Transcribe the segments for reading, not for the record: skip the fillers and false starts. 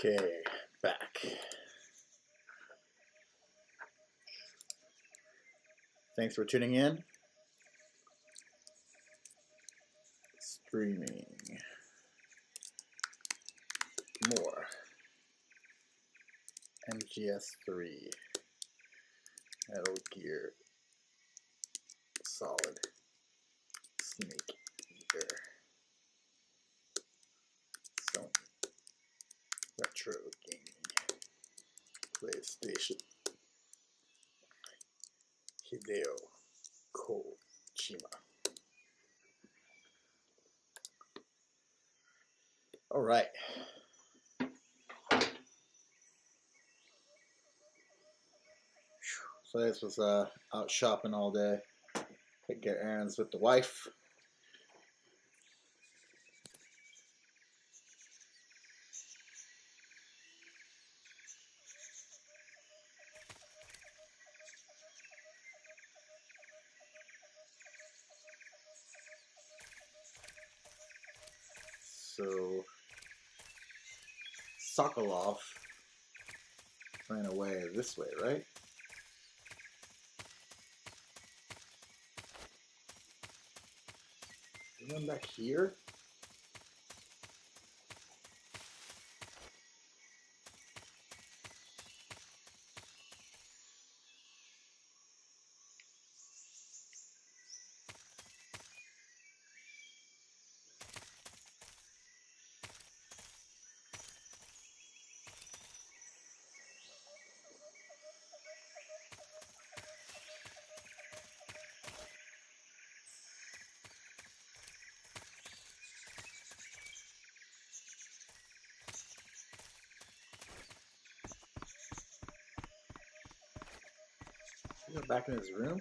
Okay, back. Thanks for tuning in. Streaming more MGS3 Metal Gear Solid Snake Eater Sony Retro Gaming PlayStation Hideo Kojima. All right. So this was out shopping all day. Could get errands with the wife. So Sokolov ran away this way, right? Run back here? Is he back in his room?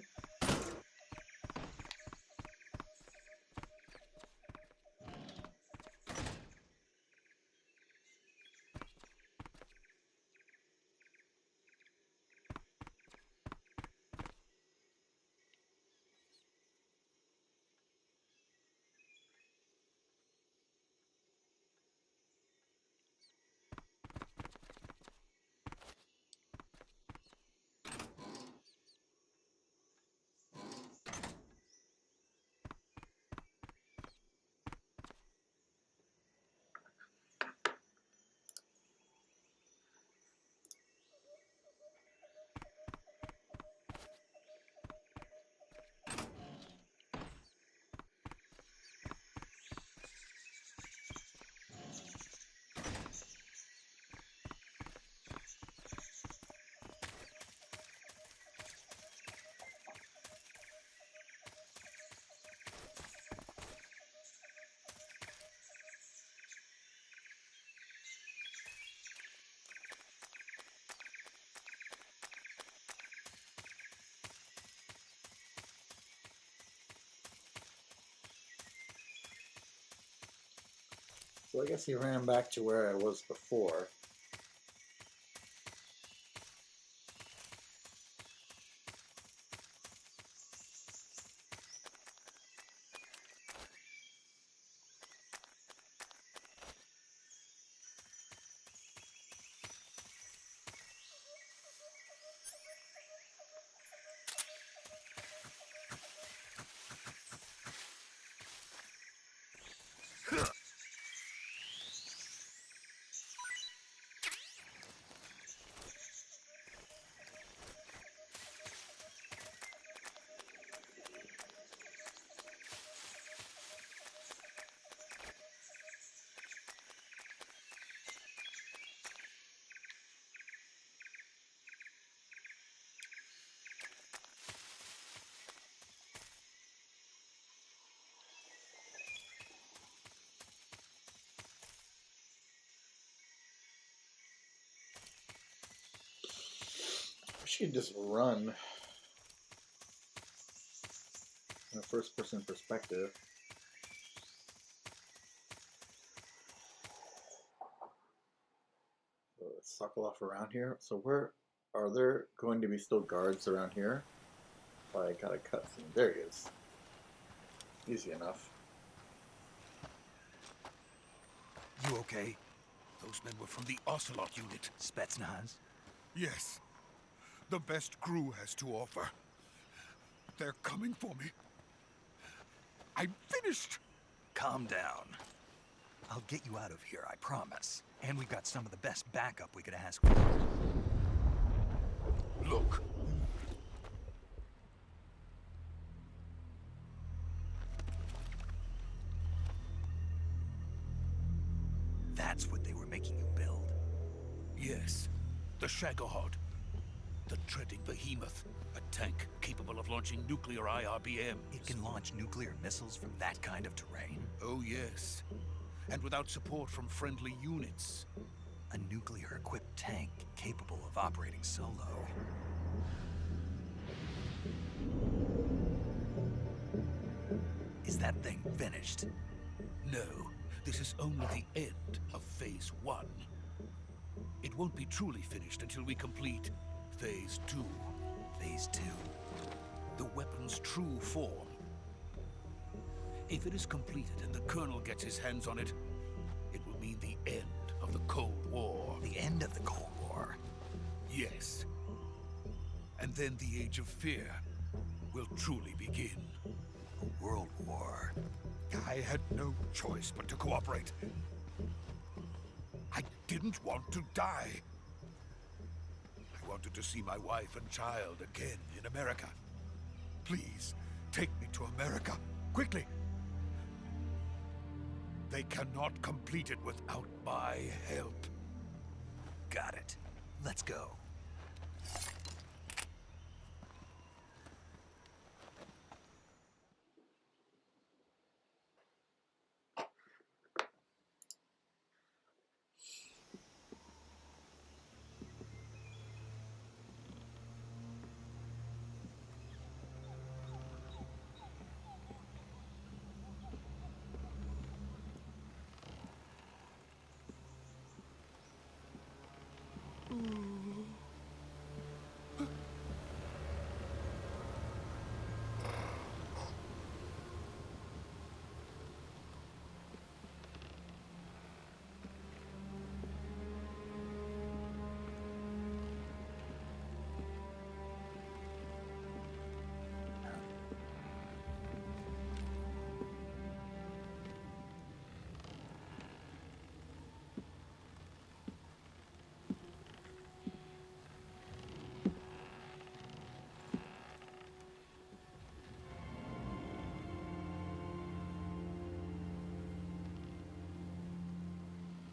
So I guess he ran back to where I was before. She could just run in a first-person perspective. So Sokolov around here. So where are there going to be still guards around here? Oh, I got a cutscene. There he is. Easy enough. You okay? Those men were from the Ocelot unit. Spetsnaz? Yes. The best crew has to offer. They're coming for me. I'm finished. Calm down. I'll get you out of here, I promise. And we've got some of the best backup we could ask for. Look. That's what they were making you build? Yes. The Shagohod. The treading behemoth. A tank capable of launching nuclear IRBMs. It can launch nuclear missiles from that kind of terrain? Oh, yes. And without support from friendly units. A nuclear-equipped tank capable of operating solo. Is that thing finished? No. This is only the end of Phase 1. It won't be truly finished until we complete Phase 2. Phase 2? The weapon's true form. If it is completed and the Colonel gets his hands on it, it will mean the end of the Cold War. The end of the Cold War? Yes. And then the Age of Fear will truly begin. A world war. I had no choice but to cooperate. I didn't want to die. I wanted to see my wife and child again in America. Please, take me to America, quickly. They cannot complete it without my help. Got it. Let's go.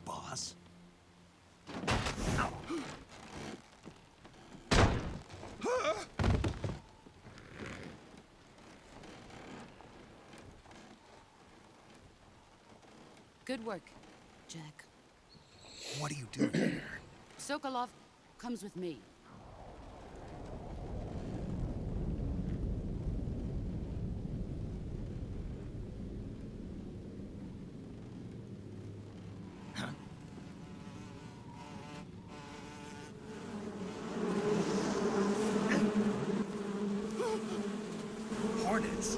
Boss? Good work, Jack. What are you doing here? Sokolov comes with me. Hornets?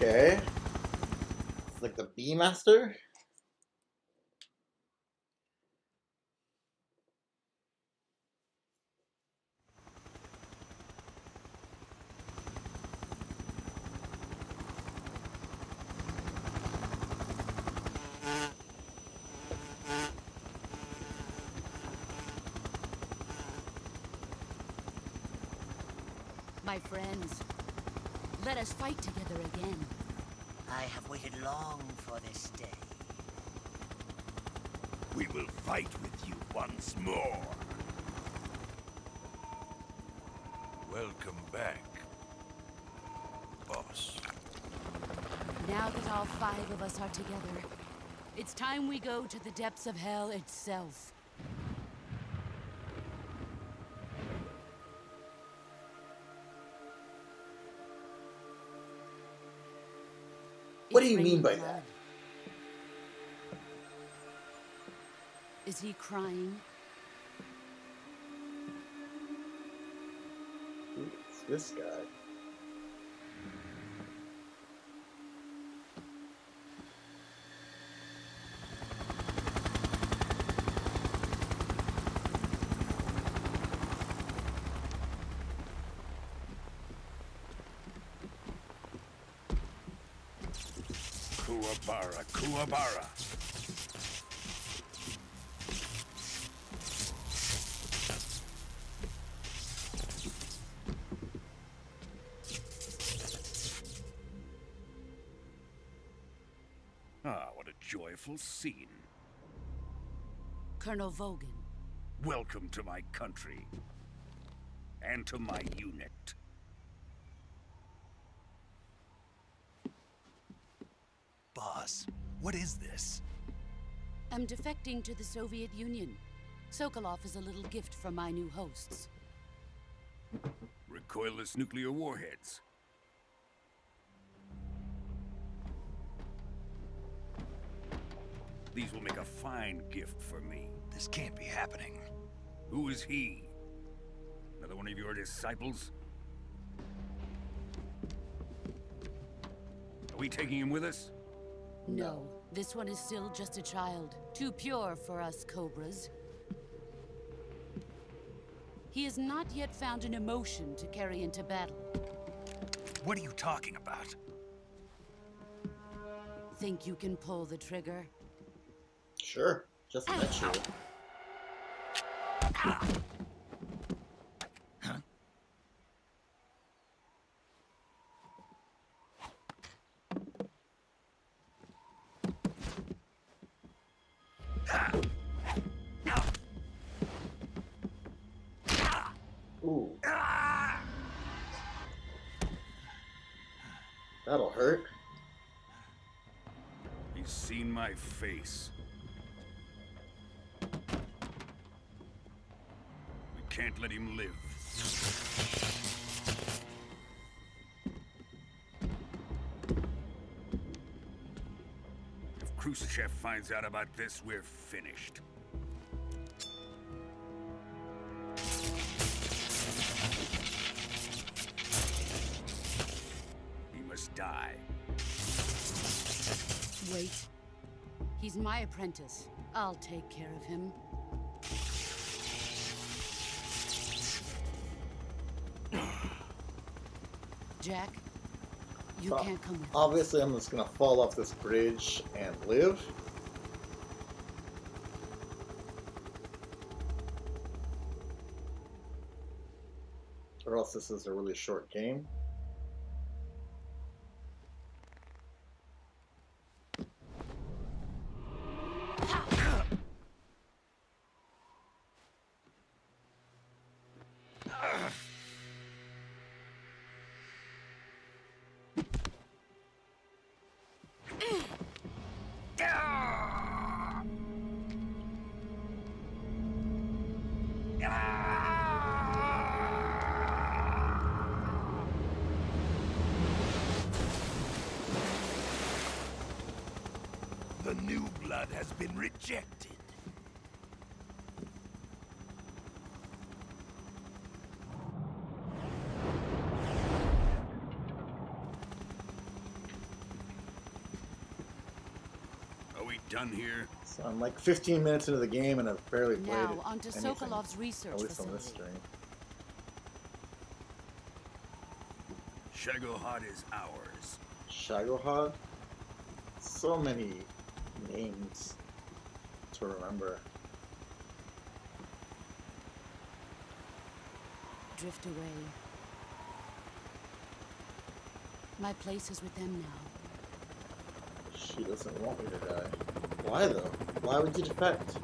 Okay. It's like the Bee Master. My friends, let us fight together again. I have waited long for this day. We will fight with you once more. Welcome back, boss. Now that all 5 of us are together, it's time we go to the depths of hell itself. What do It's you mean raining by blood. that? he crying? Who's this guy? Kuwabara, Kuwabara. Ah, what a joyful scene. Colonel Vogan. Welcome to my country. And to my unit. Boss, what is this? I'm defecting to the Soviet Union. Sokolov is a little gift from my new hosts. Recoilless nuclear warheads. These will make a fine gift for me. This can't be happening. Who is he? Another one of your disciples? Are we taking him with us? No, this one is still just a child. Too pure for us Cobras. He has not yet found an emotion to carry into battle. What are you talking about? Think you can pull the trigger? Sure, just met you. Ooh. That'll hurt. He's seen my face. We can't let him live. If Khrushchev finds out about this, we're finished. He must die. Wait. He's my apprentice. I'll take care of him. Jack, you Well, can't come with us. Obviously, I'm just gonna fall off this bridge and live. Or else this is a really short game. The new blood has been rejected. Are we done here? So I'm like 15 minutes into the game and I've barely played Now, it. onto anything, Sokolov's research at least on this facility. stream. Shagohod is ours. Shagohod? So many names to remember. Drift away. My place is with them now. She doesn't want me to die. Why though? Why would you defect?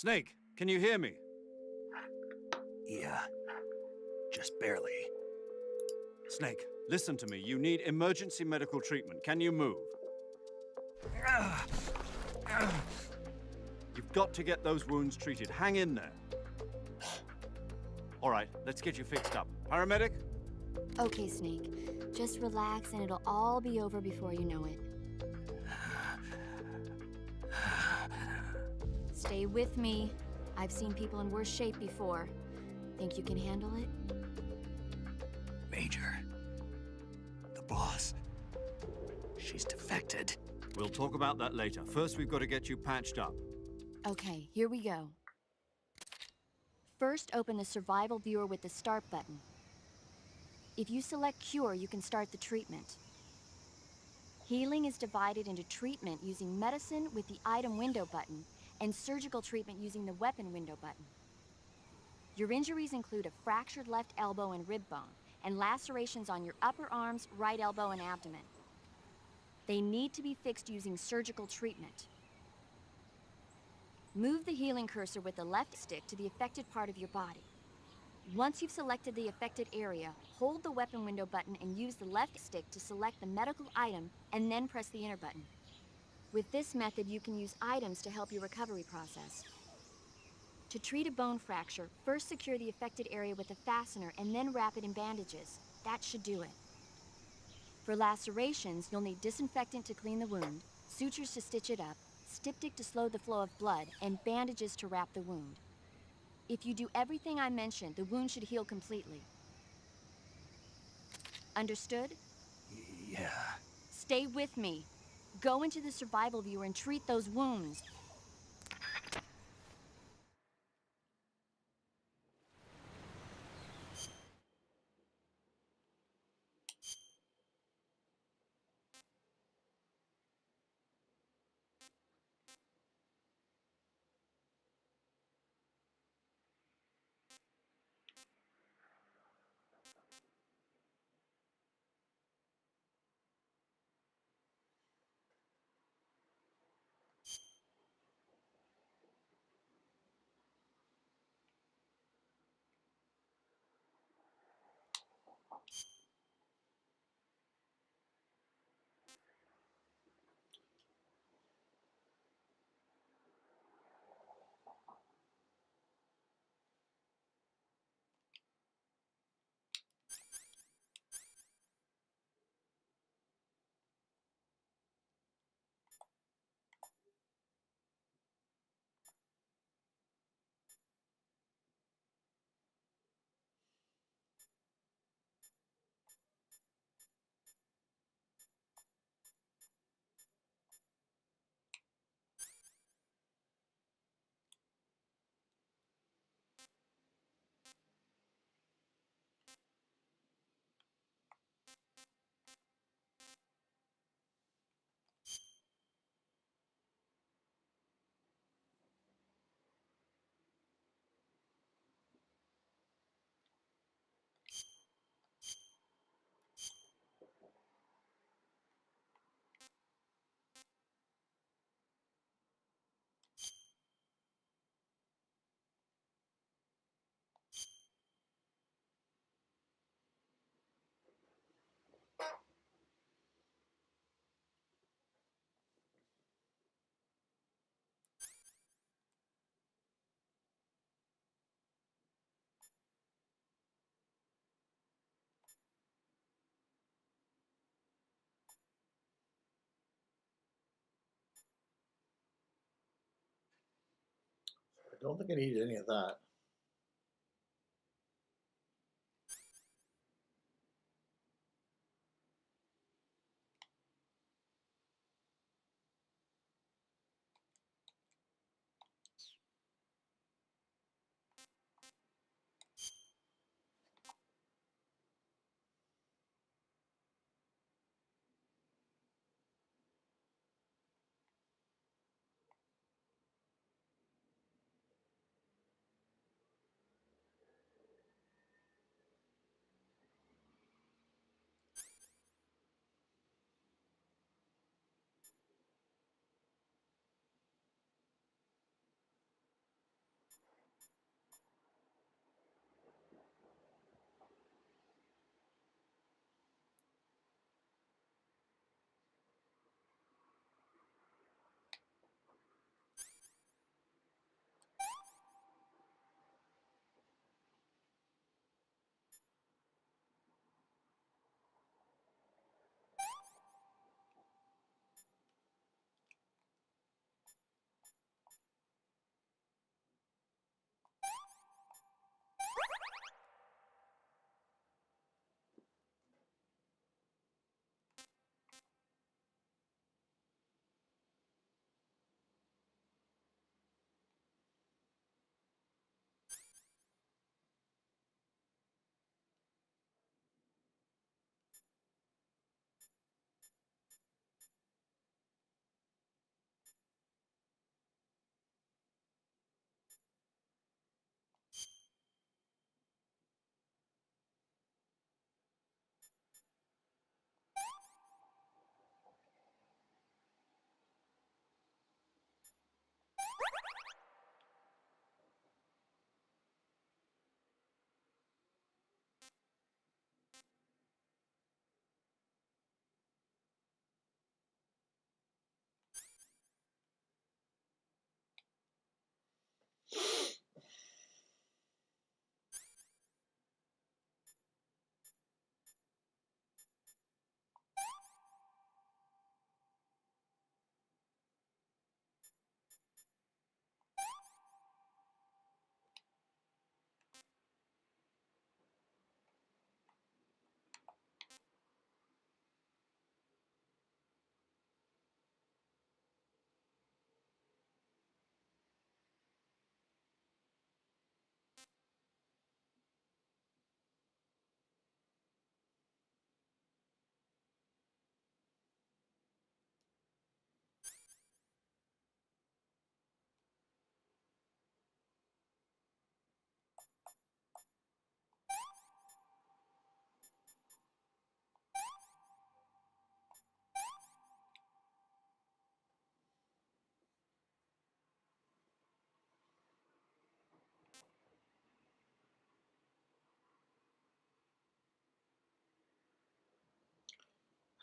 Snake, can you hear me? Yeah, just barely. Snake, listen to me. You need emergency medical treatment. Can you move? You've got to get those wounds treated. Hang in there. All right, let's get you fixed up. Paramedic? Okay, Snake. Just relax and it'll all be over before you know it. Stay with me. I've seen people in worse shape before. Think you can handle it? Major. The boss. She's defected. We'll talk about that later. First, we've got to get you patched up. Okay, here we go. First, open the survival viewer with the start button. If you select cure, you can start the treatment. Healing is divided into treatment using medicine with the item window button and surgical treatment using the weapon window button. Your injuries include a fractured left elbow and rib bone, and lacerations on your upper arms, right elbow, and abdomen. They need to be fixed using surgical treatment. Move the healing cursor with the left stick to the affected part of your body. Once you've selected the affected area, hold the weapon window button and use the left stick to select the medical item, and then press the enter button. With this method, you can use items to help your recovery process. To treat a bone fracture, first secure the affected area with a fastener and then wrap it in bandages. That should do it. For lacerations, you'll need disinfectant to clean the wound, sutures to stitch it up, styptic to slow the flow of blood, and bandages to wrap the wound. If you do everything I mentioned, the wound should heal completely. Understood? Yeah. Stay with me. Go into the survival viewer and treat those wounds. I don't think I needed any of that.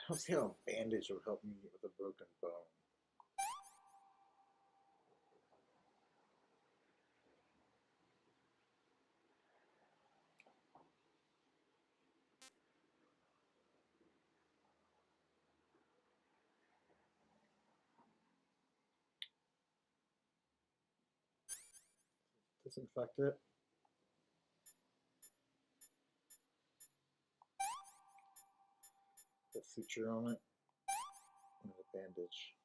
I don't see how a bandage would help me with a broken bone. Disinfect it. The suture on it. And a bandage.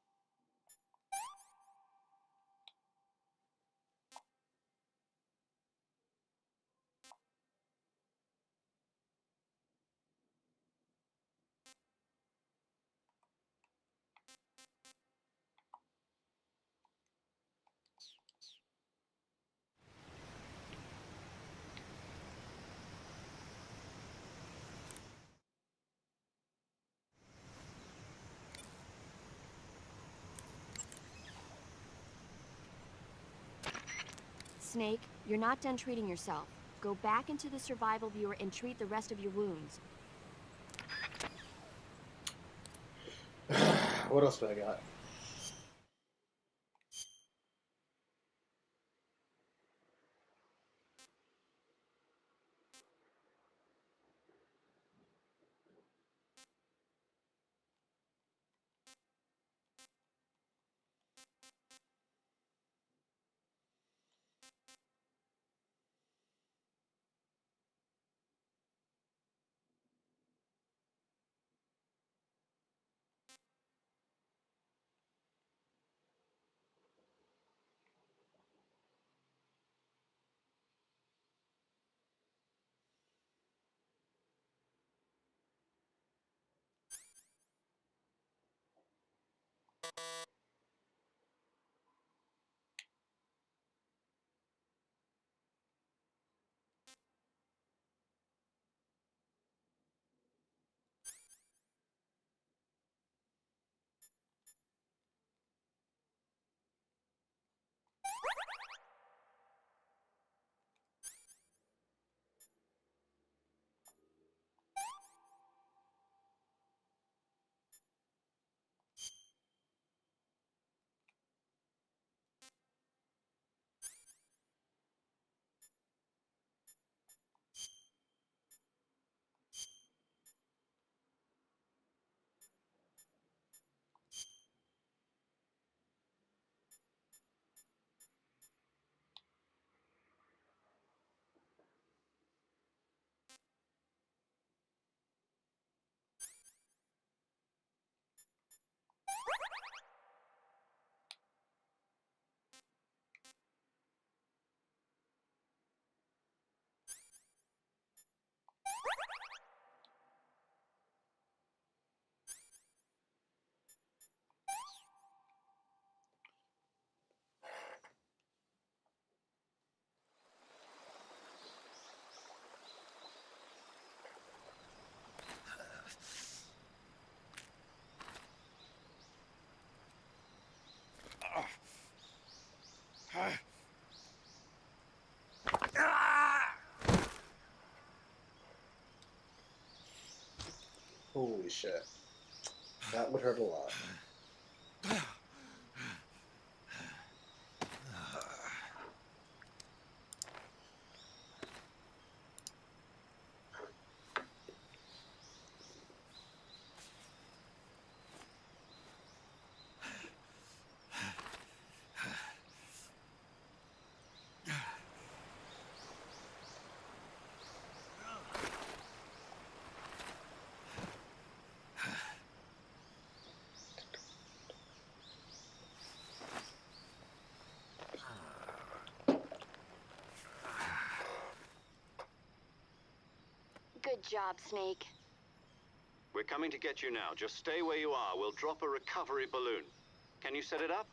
Snake, you're not done treating yourself. Go back into the survival viewer and treat the rest of your wounds. What else do I got? Holy shit. That would hurt a lot. Good job, Snake. We're coming to get you now. Just stay where you are. We'll drop a recovery balloon. Can you set it up?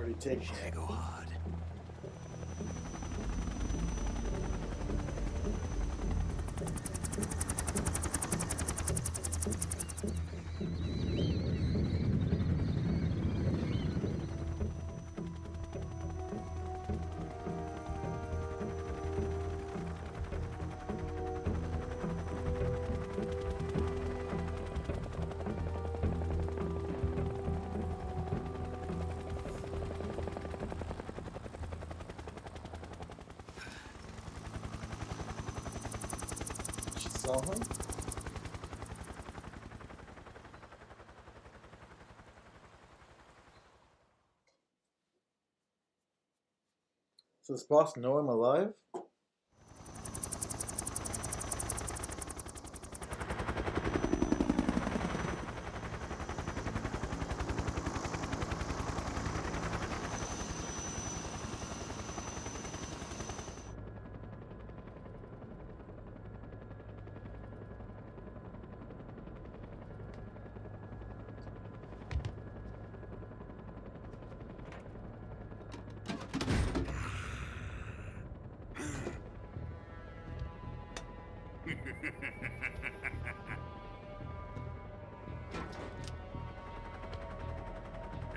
already taken. Shagohod. She saw him? So does boss know I'm alive?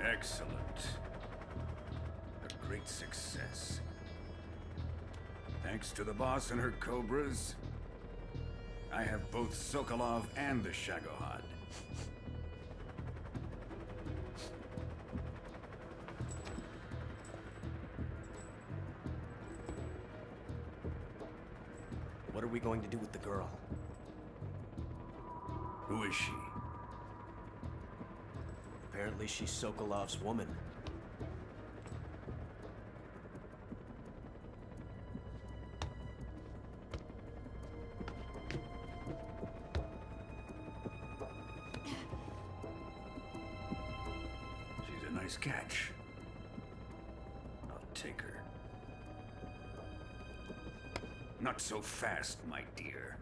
Excellent. A great success. Thanks to the boss and her cobras, I have both Sokolov and the Shagohod. What are we going to do with the girl? Who is she? Apparently she's Sokolov's woman. She's a nice catch. I'll take her. Not so fast, my dear.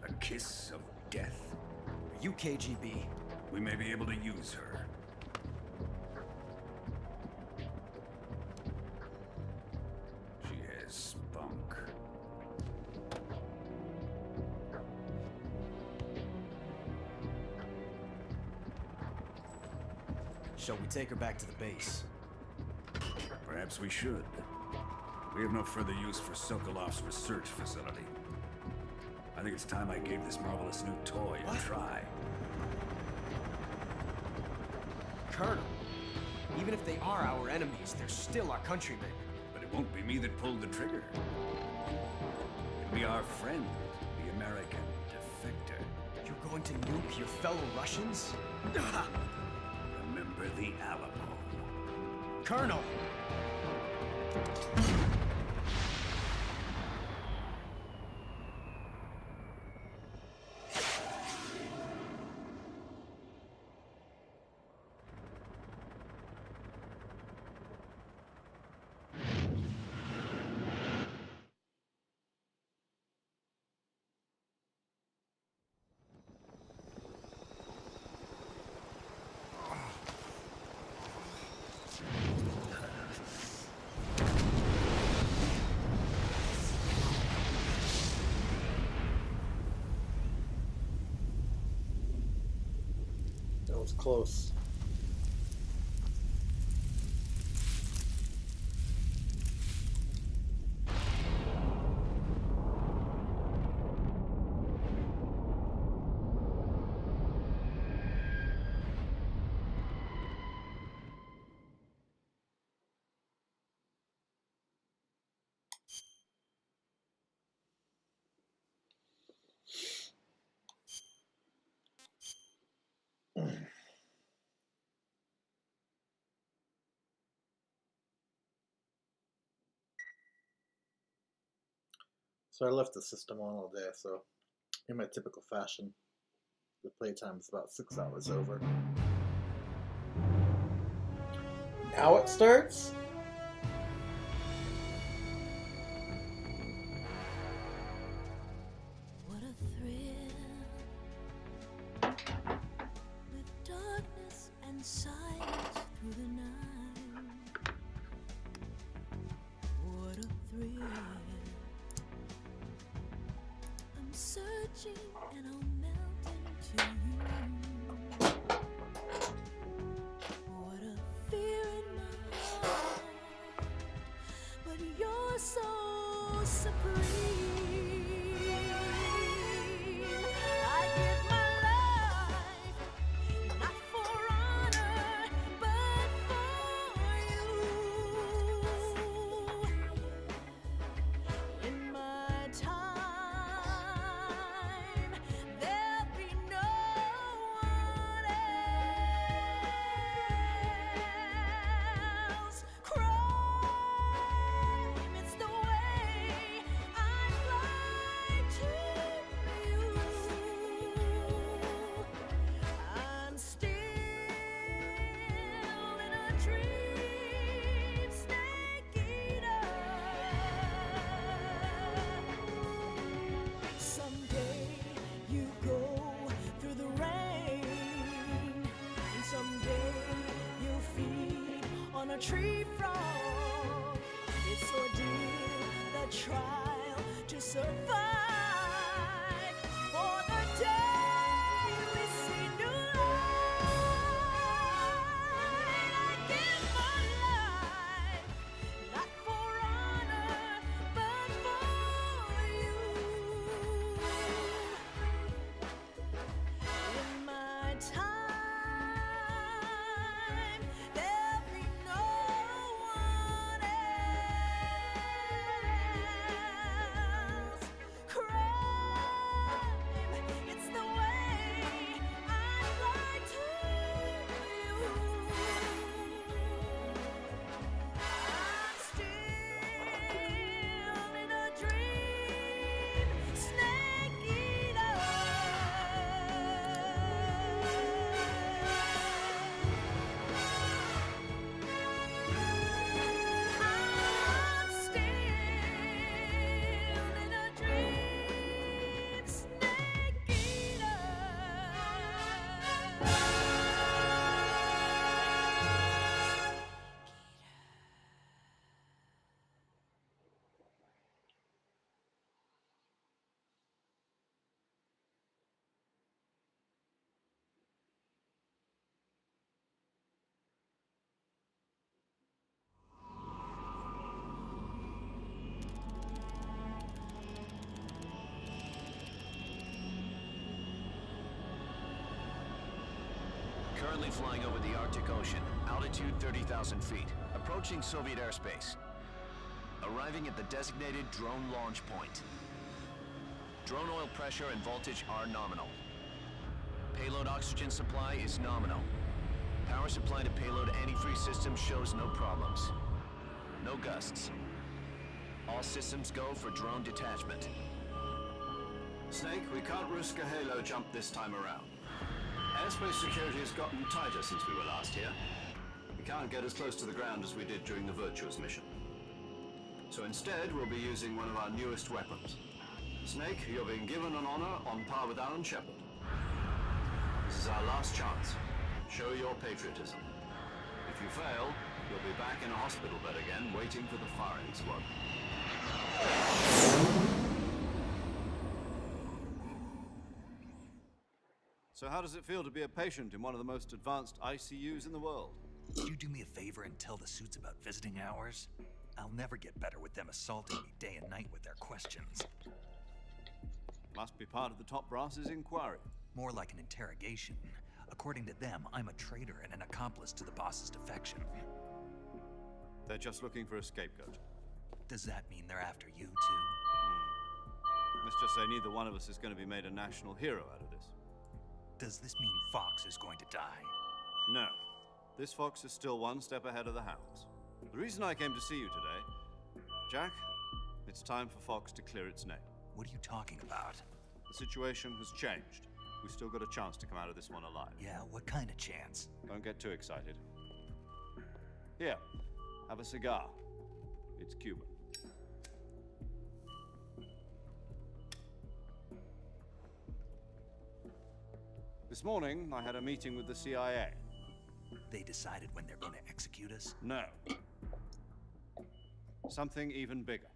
A kiss of death. Are you KGB? We may be able to use her. She has spunk. Shall we take her back to the base? Perhaps we should. We have no further use for Sokolov's research facility. I think it's time I gave this marvelous new toy a try. Colonel, even if they are our enemies, they're still our countrymen. But it won't be me that pulled the trigger. It'll be our friend, the American defector. You're going to nuke your fellow Russians? Remember the Alamo. Colonel! That was close. So I left the system on all day, so in my typical fashion, the playtime is about 6 hours over. Now it starts? searching and I'll melt into you. What a fear in my heart, but you're so supreme. I give my life, not for honor, but for you. In my time, there'll be no one else. Crime, it's the way I fly to you. I'm still in a dream, snake eater. Someday you go through the rain, and someday you'll feed on a tree frog. It's ordeal, the trial to survive for the day we see new light. I give my life, not for honor, but for you. In my time, there'll be no one else. Crime, it's the way I fly to you. I'm still in a dream, snake eater. I'm still in a dream, snake eater. Currently flying over the Arctic Ocean, altitude 30,000 feet, approaching Soviet airspace. Arriving at the designated drone launch point. Drone oil pressure and voltage are nominal. Payload oxygen supply is nominal. Power supply to payload antifreeze system shows no problems. No gusts. All systems go for drone detachment. Snake, we can't risk a halo jump this time around. Airspace security has gotten tighter since we were last here. We can't get as close to the ground as we did during the Virtuous mission. So instead, we'll be using one of our newest weapons. Snake, you're being given an honor on par with Alan Shepard. This is our last chance. Show your patriotism. If you fail, you'll be back in a hospital bed again, waiting for the firing squad. So how does it feel to be a patient in one of the most advanced ICUs in the world? Could you do me a favor and tell the suits about visiting hours? I'll never get better with them assaulting me day and night with their questions. Must be part of the top brass's inquiry. More like an interrogation. According to them, I'm a traitor and an accomplice to the boss's defection. They're just looking for a scapegoat. Does that mean they're after you, too? Let's just say neither one of us is going to be made a national hero out of this. Does this mean Fox is going to die? No. This fox is still one step ahead of the hounds. The reason I came to see you today, Jack, it's time for Fox to clear its name. What are you talking about? The situation has changed. We've still got a chance to come out of this one alive. Yeah, what kind of chance? Don't get too excited. Here, have a cigar. It's Cuban. This morning, I had a meeting with the CIA. They decided when they're going to execute us? No. Something even bigger.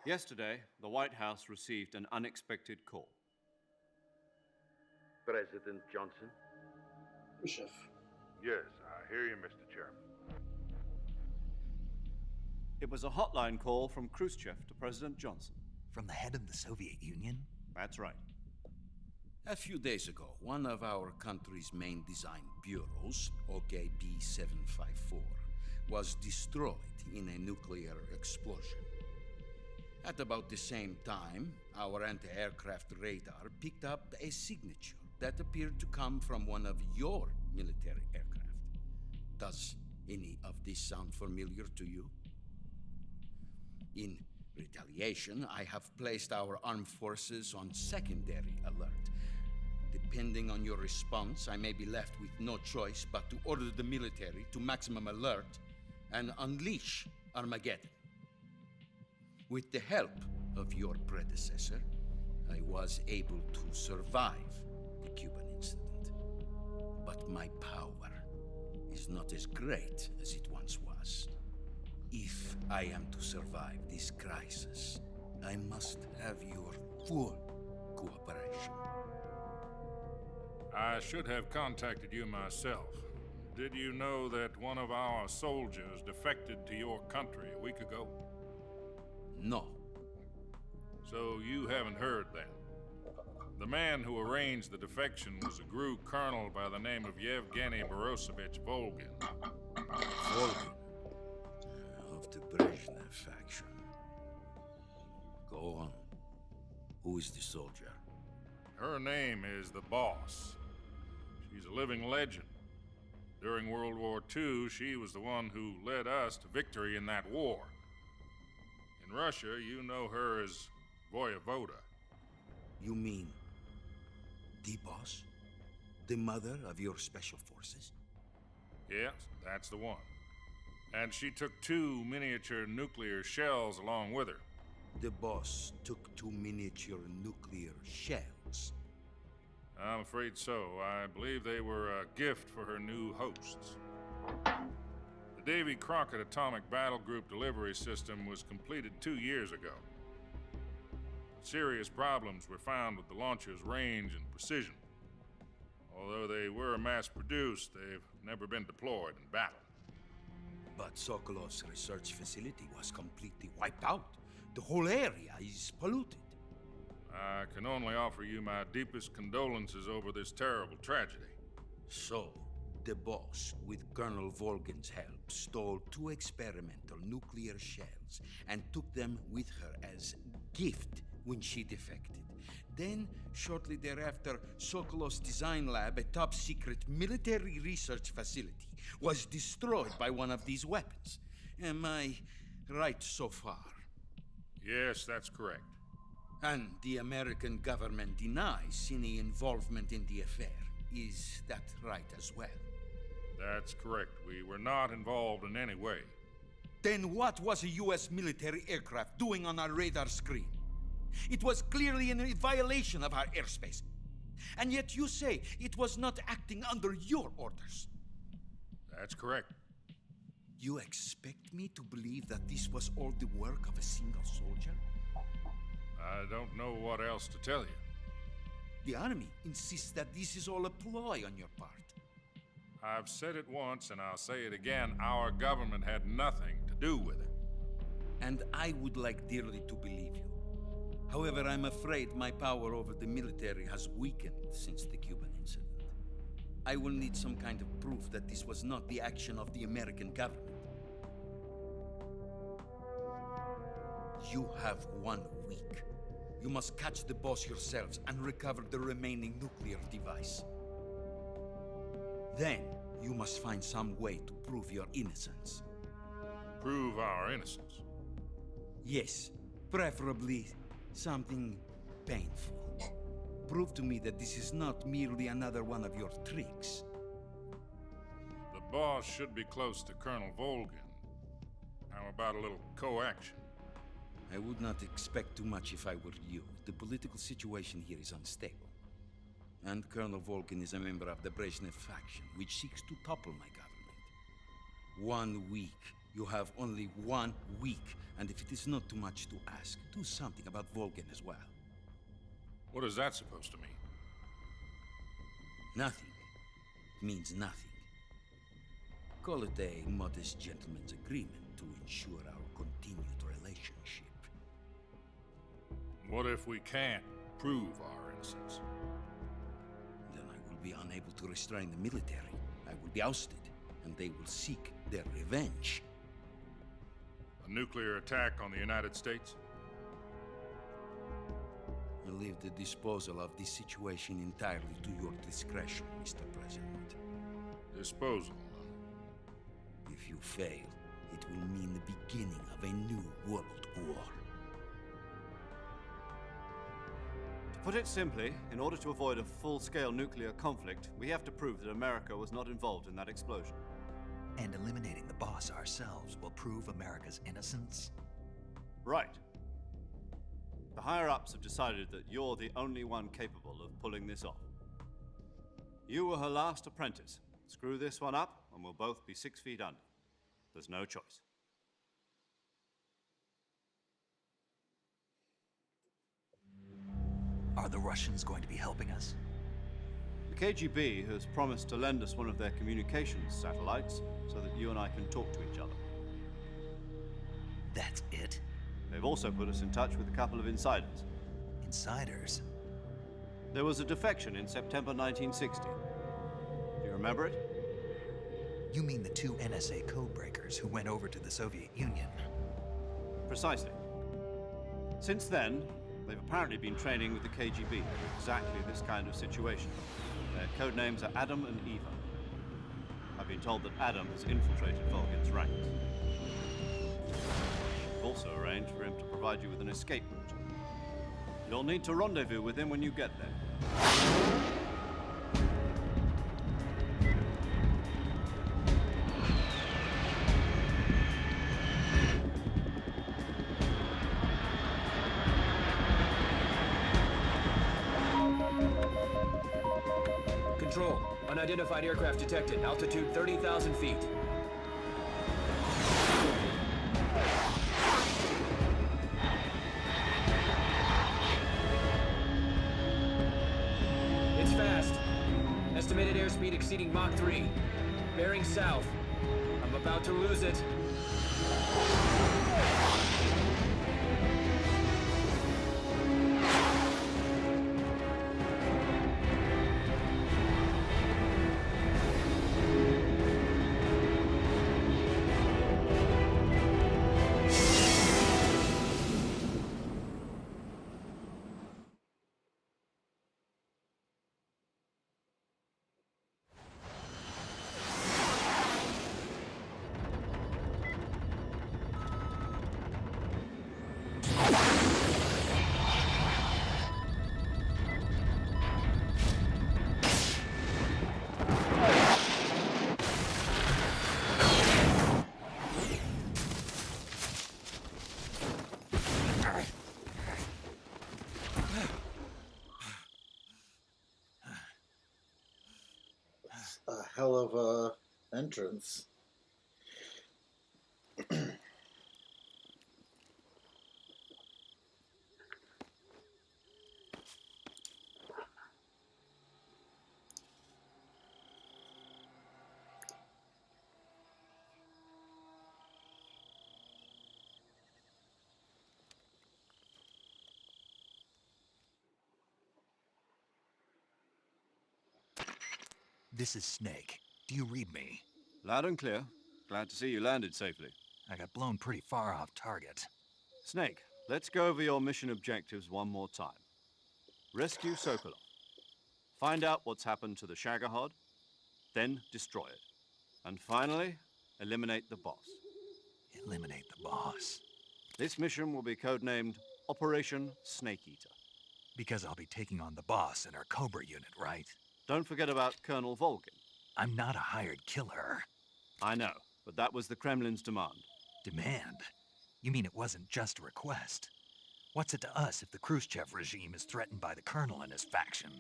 Yesterday, the White House received an unexpected call. President Johnson? Khrushchev. Yes, I hear you, Mr. Chairman. It was a hotline call from Khrushchev to President Johnson. From the head of the Soviet Union? That's right. A few days ago, one of our country's main design bureaus, OKB 754, was destroyed in a nuclear explosion. At about the same time, our anti-aircraft radar picked up a signature that appeared to come from one of your military aircraft. Does any of this sound familiar to you? In retaliation, I have placed our armed forces on secondary alert. Depending on your response, I may be left with no choice but to order the military to maximum alert and unleash Armageddon. With the help of your predecessor, I was able to survive the Cuban incident. But my power is not as great as it once was. If I am to survive this crisis, I must have your full cooperation. I should have contacted you myself. Did you know that one of our soldiers defected to your country a week ago? No. So you haven't heard then. The man who arranged the defection was a GRU colonel by the name of Yevgeny Borosovich Volgin. Volgin? Of the Brezhnev faction. Go on. Who is the soldier? Her name is the Boss. She's a living legend. During World War II, she was the one who led us to victory in that war. In Russia, you know her as Voyevoda. You mean the boss? The mother of your special forces? Yes, that's the one. And she took 2 miniature nuclear shells along with her. The boss took 2 miniature nuclear shells. I'm afraid so. I believe they were a gift for her new hosts. The Davy Crockett Atomic Battle Group delivery system was completed 2 years ago. Serious problems were found with the launcher's range and precision. Although they were mass-produced, they've never been deployed in battle. But Sokolov's research facility was completely wiped out. The whole area is polluted. I can only offer you my deepest condolences over this terrible tragedy. So, the boss, with Colonel Volgin's help, stole 2 experimental nuclear shells and took them with her as gift when she defected. Then, shortly thereafter, Sokolov's design lab, a top-secret military research facility, was destroyed by one of these weapons. Am I right so far? Yes, that's correct. And the American government denies any involvement in the affair. Is that right as well? That's correct. We were not involved in any way. Then what was a U.S. military aircraft doing on our radar screen? It was clearly in violation of our airspace. And yet you say it was not acting under your orders. That's correct. You expect me to believe that this was all the work of a single soldier? I don't know what else to tell you. The army insists that this is all a ploy on your part. I've said it once and I'll say it again. Our government had nothing to do with it. And I would like dearly to believe you. However, I'm afraid my power over the military has weakened since the Cuban incident. I will need some kind of proof that this was not the action of the American government. You have 1 week. You must catch the boss yourselves and recover the remaining nuclear device. Then, you must find some way to prove your innocence. Prove our innocence? Yes, preferably something painful. Prove to me that this is not merely another one of your tricks. The boss should be close to Colonel Volgin. How about a little co-action? I would not expect too much if I were you. The political situation here is unstable. And Colonel Volgin is a member of the Brezhnev faction, which seeks to topple my government. 1 week, You have only 1 week, and if it is not too much to ask, do something about Volgan as well. What is that supposed to mean? Nothing means nothing. Call it a modest gentleman's agreement to ensure our continued relationship. What if we can't prove our innocence? Then I will be unable to restrain the military. I will be ousted, and they will seek their revenge. A nuclear attack on the United States? I leave the disposal of this situation entirely to your discretion, Mr. President. Disposal, If you fail, it will mean the beginning of a new world war. To put it simply, in order to avoid a full-scale nuclear conflict, we have to prove that America was not involved in that explosion. And eliminating the boss ourselves will prove America's innocence? Right. The higher-ups have decided that you're the only one capable of pulling this off. You were her last apprentice. Screw this one up, and we'll both be 6 feet under. There's no choice. Are the Russians going to be helping us? The KGB has promised to lend us one of their communications satellites so that you and I can talk to each other. That's it? They've also put us in touch with a couple of insiders. Insiders? There was a defection in September 1960. Do you remember it? You mean the 2 NSA codebreakers who went over to the Soviet Union? Precisely. Since then, they've apparently been training with the KGB in exactly this kind of situation. Their code names are Adam and Eva. I've been told that Adam has infiltrated Volgan's ranks. We've also arranged for him to provide you with an escape route. You'll need to rendezvous with him when you get there. Control. Unidentified aircraft detected. Altitude 30,000 feet. It's fast. Estimated airspeed exceeding Mach 3. Bearing south. I'm about to lose it. A hell of a entrance. This is Snake. Do you read me? Loud and clear. Glad to see you landed safely. I got blown pretty far off target. Snake, let's go over your mission objectives one more time. Rescue Sokolov. Find out what's happened to the Shagohod, then destroy it. And finally, eliminate the boss. Eliminate the boss? This mission will be codenamed Operation Snake Eater. Because I'll be taking on the boss in our Cobra unit, right? Don't forget about Colonel Volgan. I'm not a hired killer. I know, but that was the Kremlin's demand. Demand? You mean it wasn't just a request? What's it to us if the Khrushchev regime is threatened by the Colonel and his faction?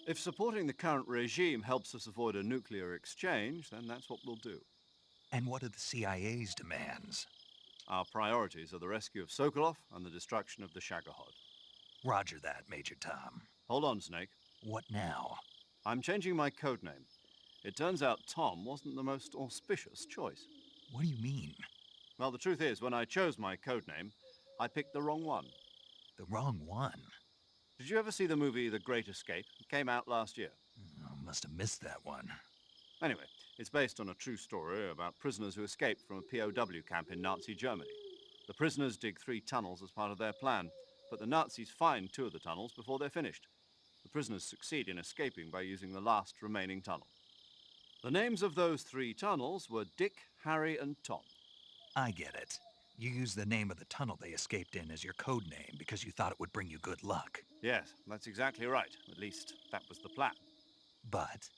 If supporting the current regime helps us avoid a nuclear exchange, then that's what we'll do. And what are the CIA's demands? Our priorities are the rescue of Sokolov and the destruction of the Shagohod. Roger that, Major Tom. Hold on, Snake. What now? I'm changing my code name. It turns out Tom wasn't the most auspicious choice. What do you mean? Well, the truth is, when I chose my code name, I picked the wrong one. The wrong one? Did you ever see the movie The Great Escape? It came out last year. Oh, must have missed that one. Anyway, it's based on a true story about prisoners who escaped from a POW camp in Nazi Germany. The prisoners dig 3 tunnels as part of their plan, but the Nazis find 2 of the tunnels before they're finished. The prisoners succeed in escaping by using the last remaining tunnel. The names of those 3 tunnels were Dick, Harry, and Tom. I get it. You used the name of the tunnel they escaped in as your code name because you thought it would bring you good luck. Yes, that's exactly right. At least, that was the plan. But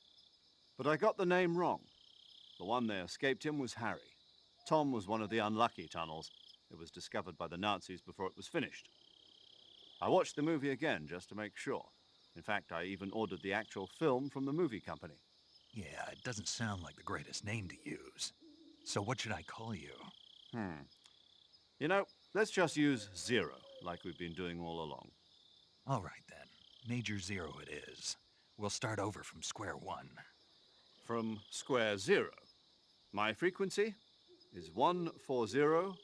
I got the name wrong. The one they escaped in was Harry. Tom was one of the unlucky tunnels. It was discovered by the Nazis before it was finished. I watched the movie again just to make sure. In fact, I even ordered the actual film from the movie company. yeah, it doesn't sound like the greatest name to use. So what should I call you? You know, let's just use Zero, like we've been doing all along. All right then. Major Zero it is. We'll start over from square one. From square 0. My frequency is 140.85.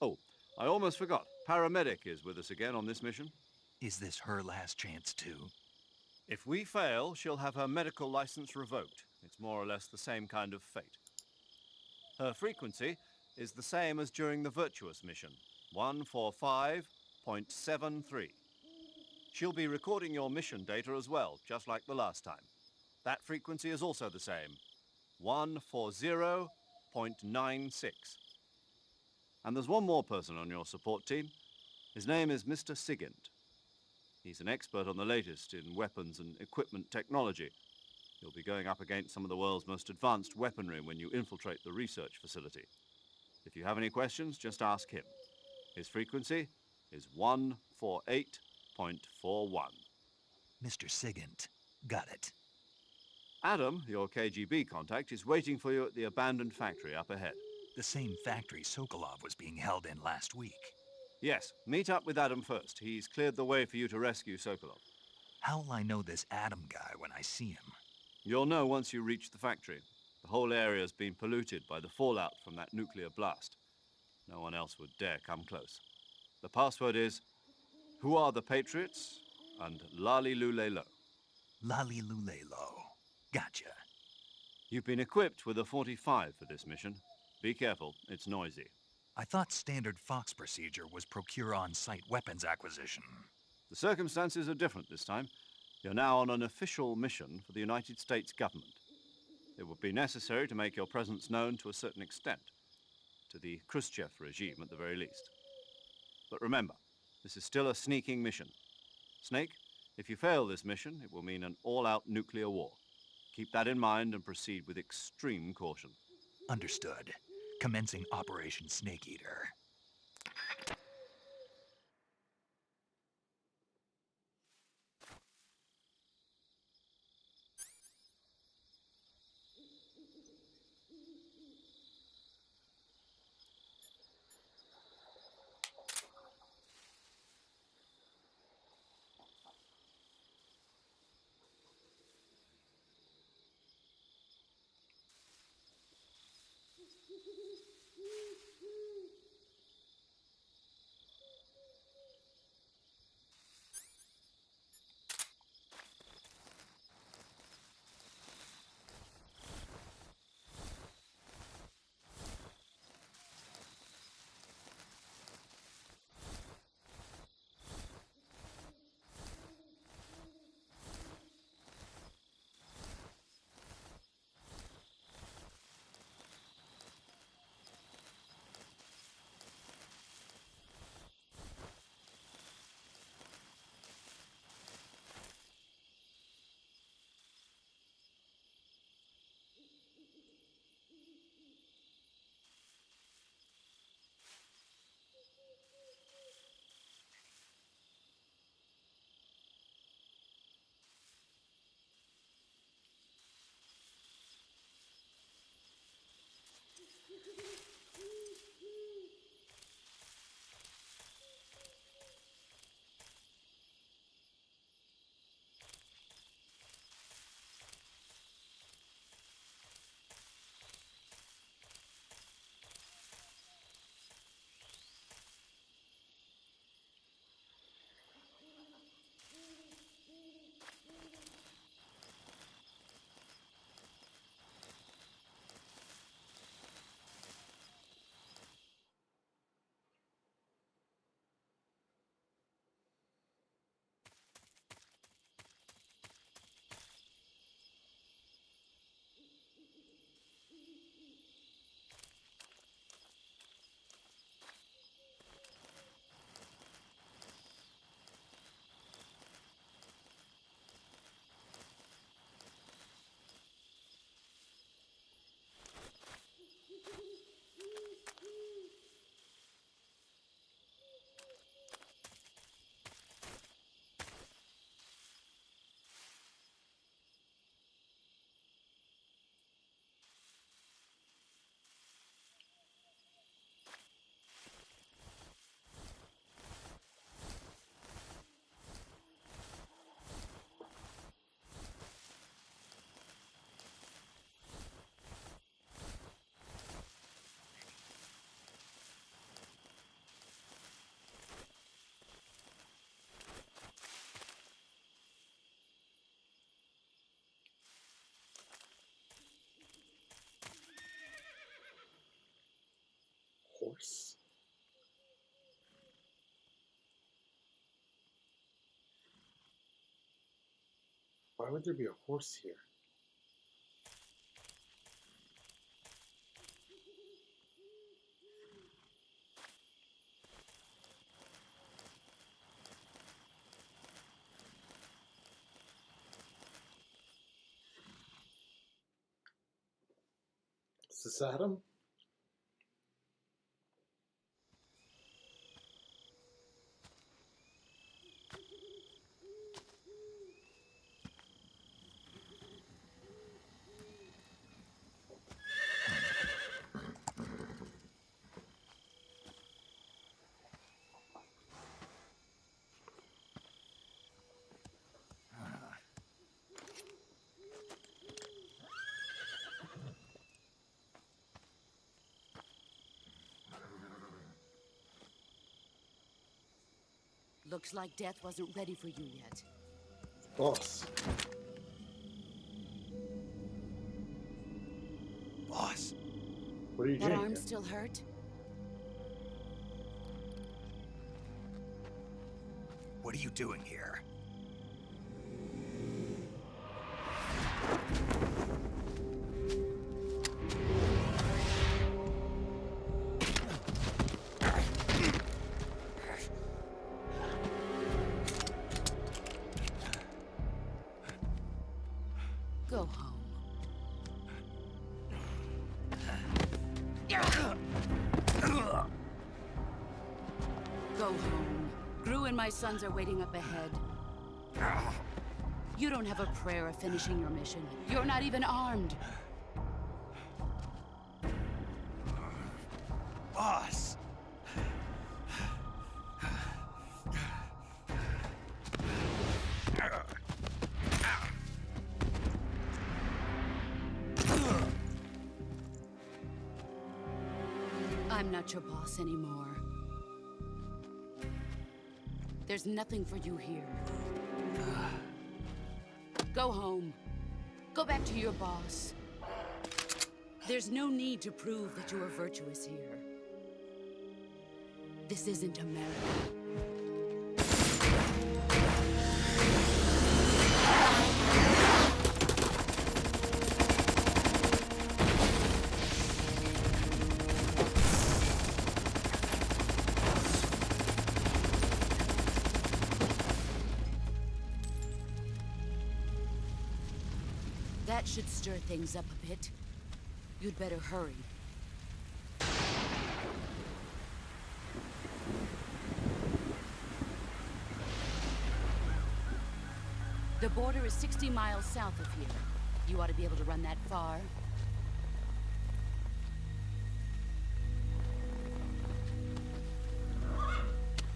Oh, I almost forgot. Paramedic is with us again on this mission. Is this her last chance too? If we fail, she'll have her medical license revoked. It's more or less the same kind of fate. Her frequency is the same as during the Virtuous mission, 145.73. She'll be recording your mission data as well, just like the last time. That frequency is also the same, 140.96. And there's one more person on your support team. His name is Mr. Sigint. He's an expert on the latest in weapons and equipment technology. You'll be going up against some of the world's most advanced weaponry when you infiltrate the research facility. If you have any questions, just ask him. His frequency is 148.41. Mr. Sigint. Got it. Adam, your KGB contact, is waiting for you at the abandoned factory up ahead. The same factory Sokolov was being held in last week. Yes, meet up with Adam first. He's cleared the way for you to rescue Sokolov. How will I know this Adam guy when I see him? You'll know once you reach the factory. The whole area's been polluted by the fallout from that nuclear blast. No one else would dare come close. The password is, "Who are the Patriots?" and Lali Lulelo. Lali Lulelo. Gotcha. You've been equipped with a 45 for this mission. Be careful, it's noisy. I thought standard Fox procedure was procure on-site weapons acquisition. The circumstances are different this time. You're now on an official mission for the United States government. It would be necessary to make your presence known to a certain extent, to the Khrushchev regime at the very least. But remember, this is still a sneaking mission. Snake, if you fail this mission, it will mean an all-out nuclear war. Keep that in mind and proceed with extreme caution. Understood. Commencing Operation Snake Eater. Why would there be a horse here? Is this Adam? Looks like death wasn't ready for you yet. Boss. Boss. What are you That doing arm here? still hurt? What are you doing here? Go home. Go home. Gru and my sons are waiting up ahead. You don't have a prayer of finishing your mission. You're not even armed. Boss! I'm not your boss anymore. There's nothing for you here. Go home. Go back to your boss. There's no need to prove that you are virtuous here. This isn't America. That should stir things up a bit. You'd better hurry. The border is 60 miles south of here. You ought to be able to run that far.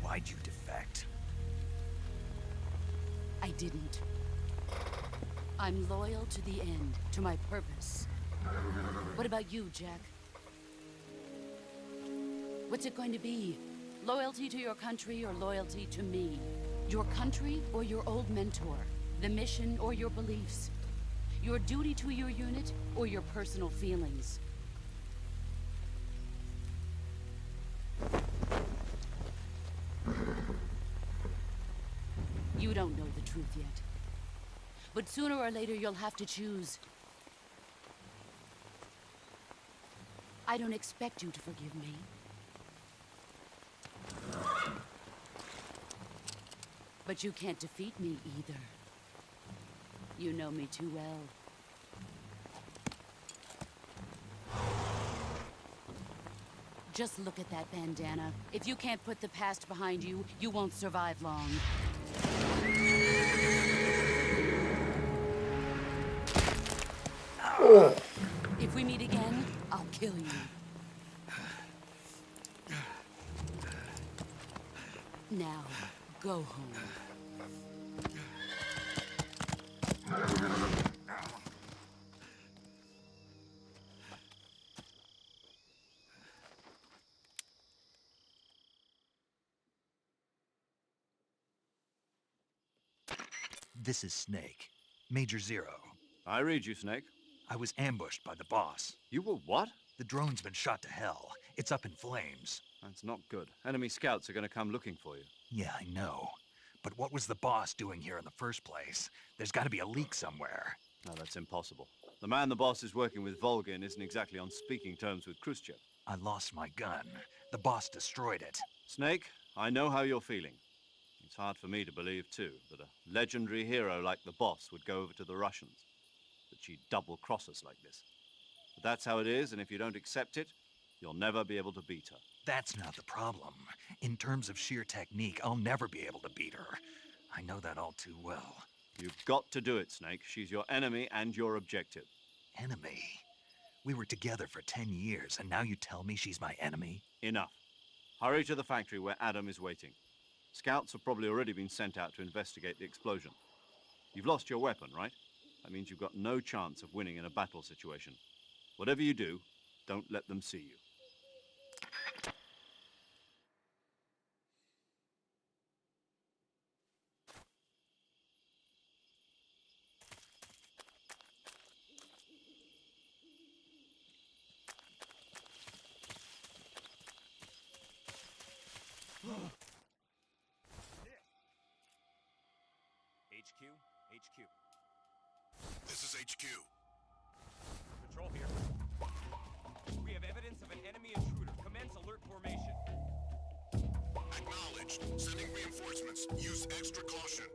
Why'd you defect? I didn't. I'm loyal to the end, to my purpose. What about you, Jack? What's it going to be? Loyalty to your country or loyalty to me? Your country or your old mentor? The mission or your beliefs? Your duty to your unit or your personal feelings? You don't know the truth yet. But sooner or later, you'll have to choose. I don't expect you to forgive me. But you can't defeat me either. You know me too well. Just look at that bandana. If you can't put the past behind you, you won't survive long. If we meet again, I'll kill you. Now, go home. This is Snake. Major Zero. I read you, Snake. I was ambushed by the boss. You were what? The drone's been shot to hell. It's up in flames. That's not good. Enemy scouts are going to come looking for you. Yeah, I know. But what was the boss doing here in the first place? There's got to be a leak somewhere. No, that's impossible. The man the boss is working with, Volgin, isn't exactly on speaking terms with Khrushchev. I lost my gun. The boss destroyed it. Snake, I know how you're feeling. It's hard for me to believe, too, that a legendary hero like the boss would go over to the Russians. That she'd double-cross us like this. But that's how it is, and if you don't accept it, you'll never be able to beat her. That's not the problem. In terms of sheer technique, I'll never be able to beat her. I know that all too well. You've got to do it, Snake. She's your enemy and your objective. Enemy? We were together for 10 years, and now you tell me she's my enemy? Enough. Hurry to the factory where Adam is waiting. Scouts have probably already been sent out to investigate the explosion. You've lost your weapon, right? That means you've got no chance of winning in a battle situation. Whatever you do, don't let them see you. HQ. This is HQ. Patrol here. We have evidence of an enemy intruder. Commence alert formation. Acknowledged. Sending reinforcements. Use extra caution.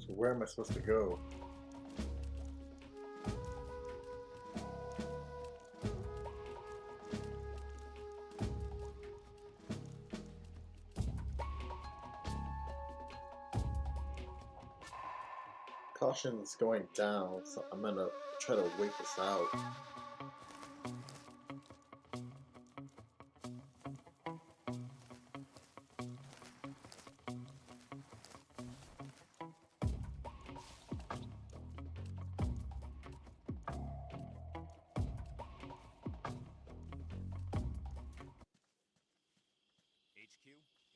So where am I supposed to go? Caution's going down, so I'm gonna try to wait this out.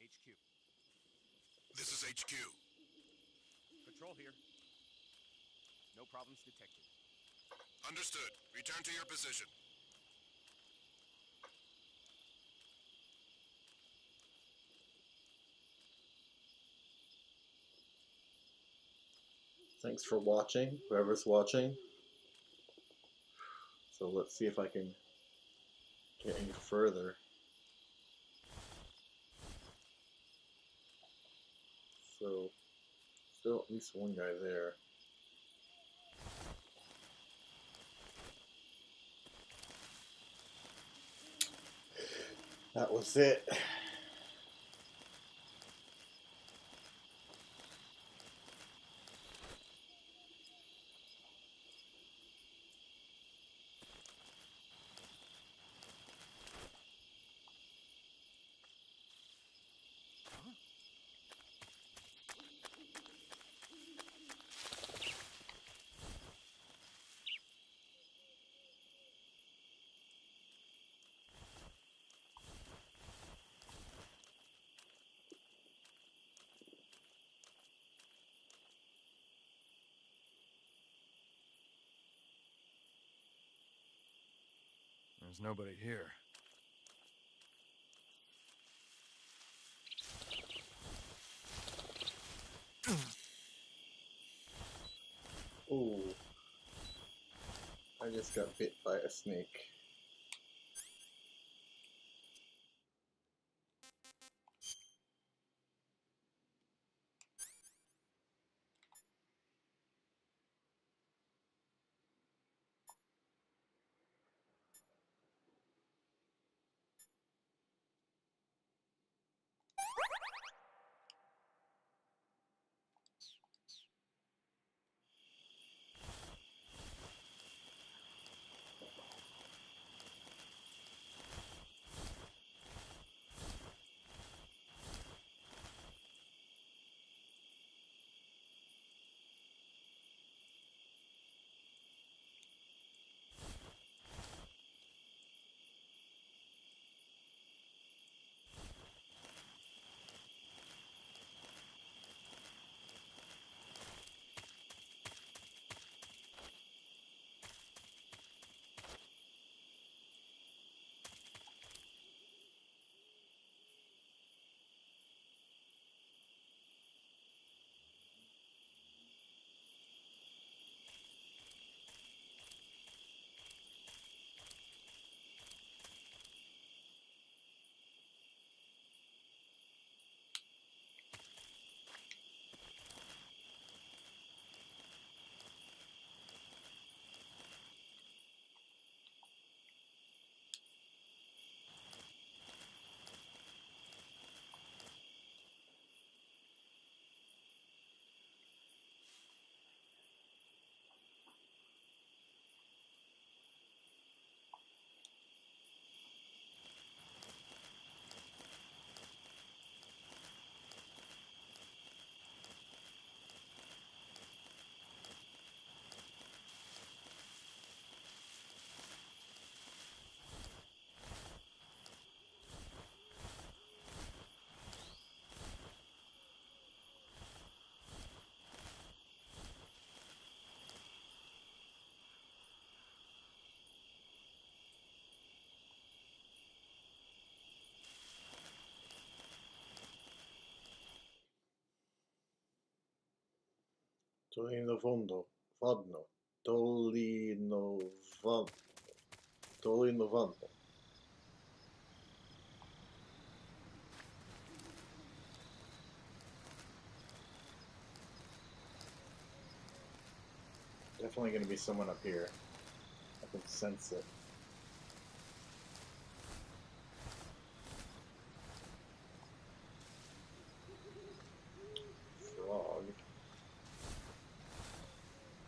HQ. This is HQ. Patrol here. No problems detected. Understood. Return to your position. Thanks for watching, whoever's watching. So let's see if I can get any further. So, still at least one guy there. That was it. There's nobody here. Ooh. I just got bit by a snake. Dolino Vondo. Vodno. Dolino Vodno. Definitely going to be someone up here. I can sense it. Frog.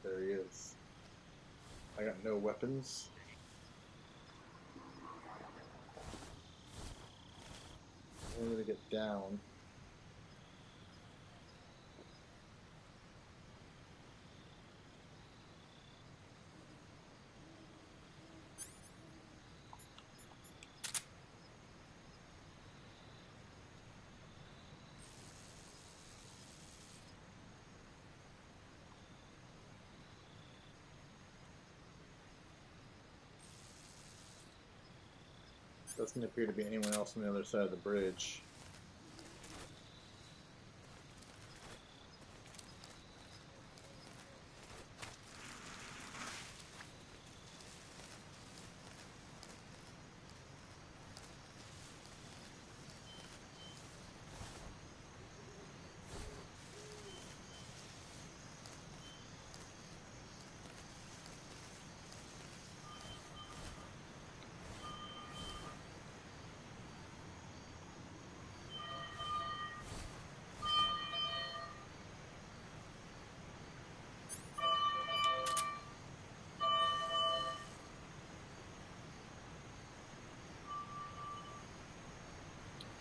There he is. I got no weapons. I'm going to get down. Doesn't appear to be anyone else on the other side of the bridge.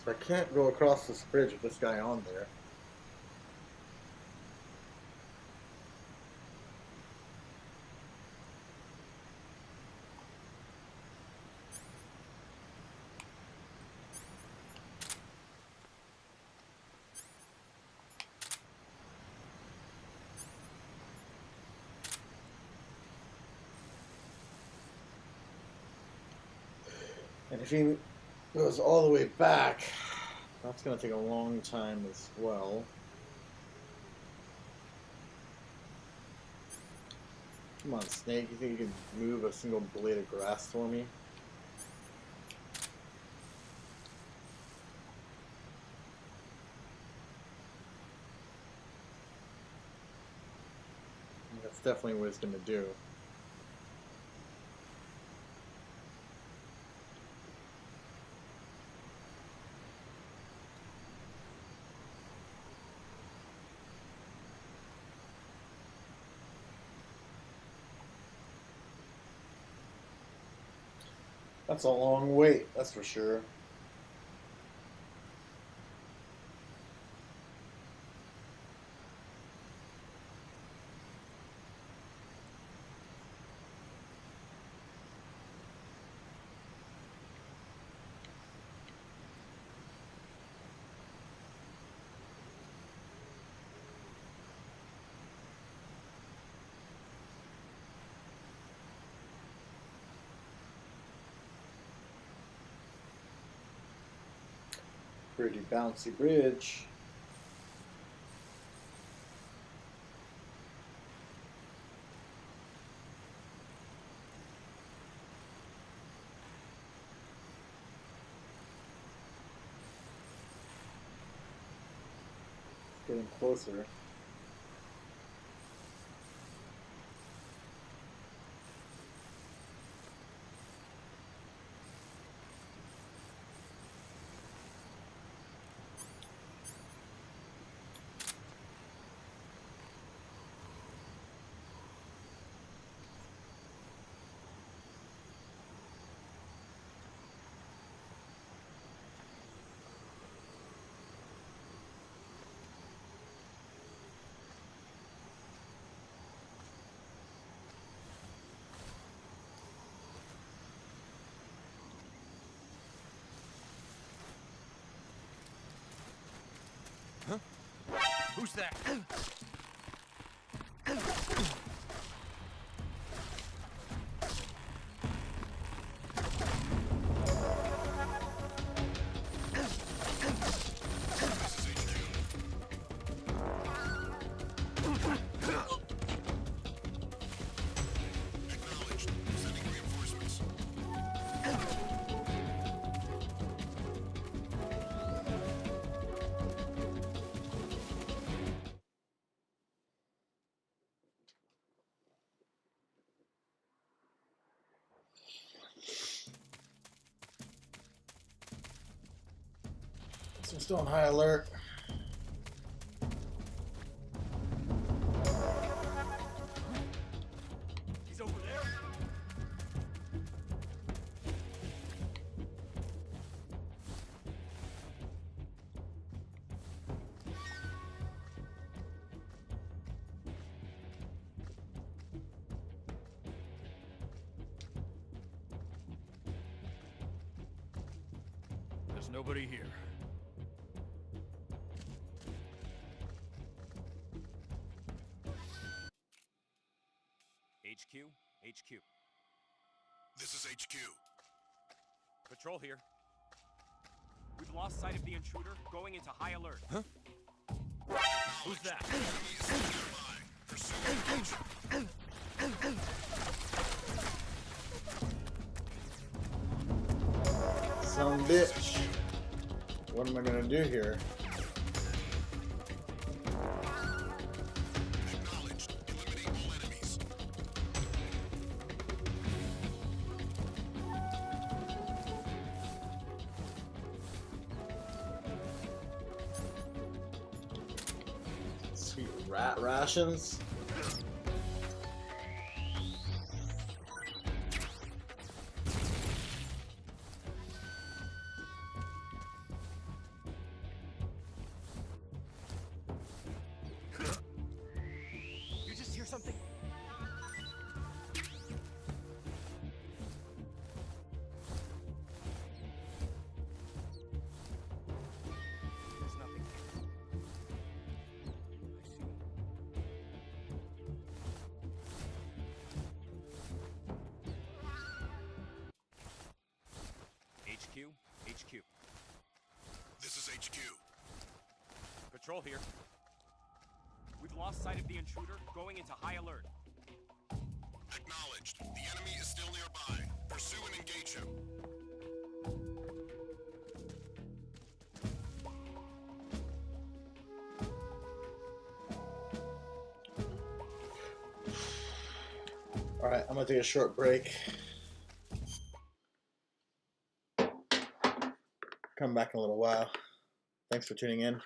So I can't go across this bridge with this guy on there. And if he goes all the way back, that's going to take a long time as well. Come on, Snake. You think you can move a single blade of grass for me? That's definitely what it's going to do. That's a long wait, that's for sure. Pretty bouncy bridge. Getting closer. Huh? Who's that? Acknowledged. Sending reinforcements. So I'm still on high alert. He's over there. There's nobody here. HQ? HQ. This is HQ. Patrol here. We've lost sight of the intruder, going into high alert. Huh? Who's that? Son of a bitch. What am I gonna do here? Acknowledged. Eliminate all enemies. Sweet rat rations. You just hear something? There's nothing. I see. Patrol here. We've lost sight of the intruder, going into high alert. Acknowledged. The enemy is still nearby. Pursue and engage him. Alright, I'm gonna take a short break. Come back in a little while. Thanks for tuning in.